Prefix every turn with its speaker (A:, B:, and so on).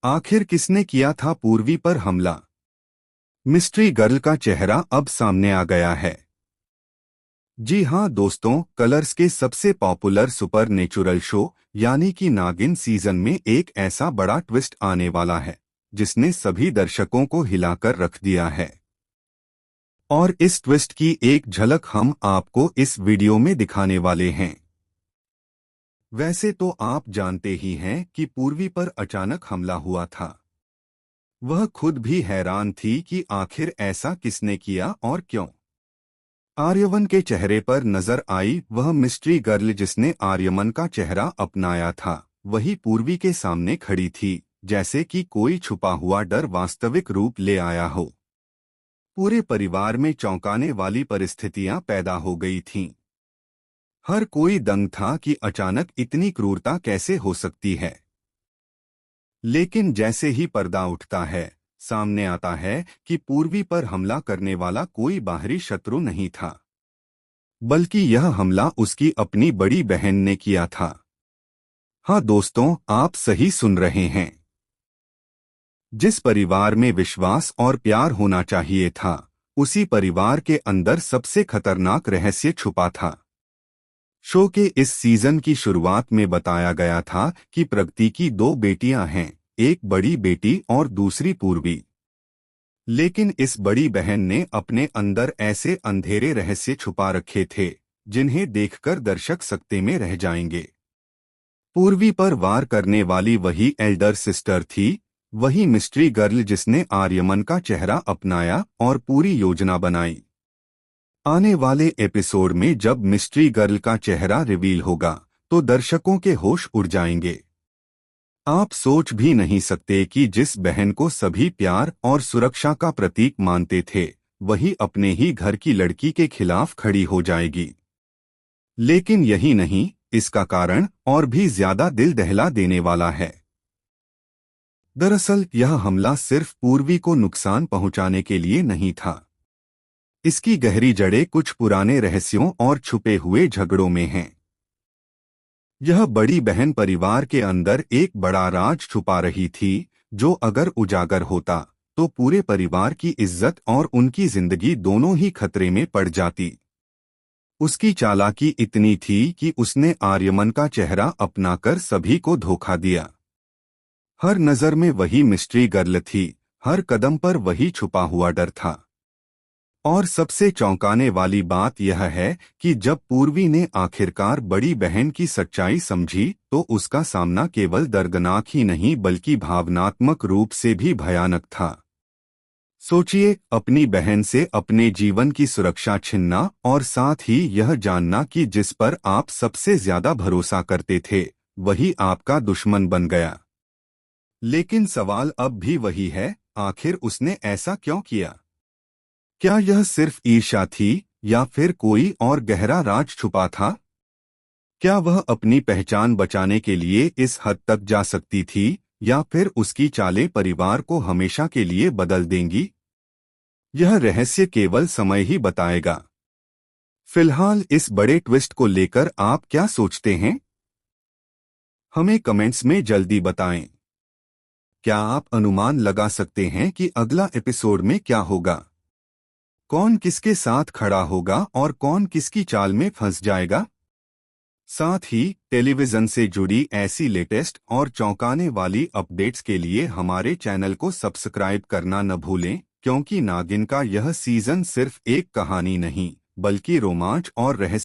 A: आखिर किसने किया था पूर्वी पर हमला? मिस्ट्री गर्ल का चेहरा अब सामने आ गया है। जी हाँ दोस्तों, कलर्स के सबसे पॉपुलर सुपर नेचुरल शो यानी कि नागिन सीजन में एक ऐसा बड़ा ट्विस्ट आने वाला है जिसने सभी दर्शकों को हिलाकर रख दिया है। और इस ट्विस्ट की एक झलक हम आपको इस वीडियो में दिखाने वाले हैं। वैसे तो आप जानते ही हैं कि पूर्वी पर अचानक हमला हुआ था। वह खुद भी हैरान थी कि आखिर ऐसा किसने किया और क्यों। आर्यमन के चेहरे पर नजर आई वह मिस्ट्री गर्ल जिसने आर्यमन का चेहरा अपनाया था, वही पूर्वी के सामने खड़ी थी, जैसे कि कोई छुपा हुआ डर वास्तविक रूप ले आया हो। पूरे परिवार में चौंकाने वाली परिस्थितियां पैदा हो गई थीं। हर कोई दंग था कि अचानक इतनी क्रूरता कैसे हो सकती है। लेकिन जैसे ही पर्दा उठता है, सामने आता है कि पूर्वी पर हमला करने वाला कोई बाहरी शत्रु नहीं था, बल्कि यह हमला उसकी अपनी बड़ी बहन ने किया था। हाँ दोस्तों, आप सही सुन रहे हैं। जिस परिवार में विश्वास और प्यार होना चाहिए था, उसी परिवार के अंदर सबसे खतरनाक रहस्य छुपा था। शो के इस सीजन की शुरुआत में बताया गया था कि प्रगति की दो बेटियां हैं, एक बड़ी बेटी और दूसरी पूर्वी। लेकिन इस बड़ी बहन ने अपने अंदर ऐसे अंधेरे रहस्य छुपा रखे थे जिन्हें देखकर दर्शक सकते में रह जाएंगे। पूर्वी पर वार करने वाली वही एल्डर सिस्टर थी, वही मिस्ट्री गर्ल जिसने आर्यमन का चेहरा अपनाया और पूरी योजना बनाई। आने वाले एपिसोड में जब मिस्ट्री गर्ल का चेहरा रिवील होगा तो दर्शकों के होश उड़ जाएंगे। आप सोच भी नहीं सकते कि जिस बहन को सभी प्यार और सुरक्षा का प्रतीक मानते थे, वही अपने ही घर की लड़की के खिलाफ खड़ी हो जाएगी। लेकिन यही नहीं, इसका कारण और भी ज्यादा दिल दहला देने वाला है। दरअसल यह हमला सिर्फ पूर्वी को नुकसान पहुंचाने के लिए नहीं था। इसकी गहरी जड़ें कुछ पुराने रहस्यों और छुपे हुए झगड़ों में हैं। यह बड़ी बहन परिवार के अंदर एक बड़ा राज छुपा रही थी, जो अगर उजागर होता तो पूरे परिवार की इज्जत और उनकी जिंदगी दोनों ही खतरे में पड़ जाती। उसकी चालाकी इतनी थी कि उसने आर्यमन का चेहरा अपनाकर सभी को धोखा दिया। हर नजर में वही मिस्ट्री गर्ल थी, हर कदम पर वही छुपा हुआ डर था। और सबसे चौंकाने वाली बात यह है कि जब पूर्वी ने आखिरकार बड़ी बहन की सच्चाई समझी तो उसका सामना केवल दर्दनाक ही नहीं बल्कि भावनात्मक रूप से भी भयानक था। सोचिए, अपनी बहन से अपने जीवन की सुरक्षा छीनना और साथ ही यह जानना कि जिस पर आप सबसे ज्यादा भरोसा करते थे वही आपका दुश्मन बन गया। लेकिन सवाल अब भी वही है, आखिर उसने ऐसा क्यों किया? क्या यह सिर्फ ईर्ष्या थी या फिर कोई और गहरा राज छुपा था? क्या वह अपनी पहचान बचाने के लिए इस हद तक जा सकती थी या फिर उसकी चालें परिवार को हमेशा के लिए बदल देंगी? यह रहस्य केवल समय ही बताएगा। फिलहाल इस बड़े ट्विस्ट को लेकर आप क्या सोचते हैं? हमें कमेंट्स में जल्दी बताएं। क्या आप अनुमान लगा सकते हैं कि अगला एपिसोड में क्या होगा? कौन किसके साथ खड़ा होगा और कौन किसकी चाल में फंस जाएगा? साथ ही टेलीविजन से जुड़ी ऐसी लेटेस्ट और चौंकाने वाली अपडेट्स के लिए हमारे चैनल को सब्सक्राइब करना न भूलें, क्योंकि नागिन का यह सीजन सिर्फ एक कहानी नहीं बल्कि रोमांच और रहस्य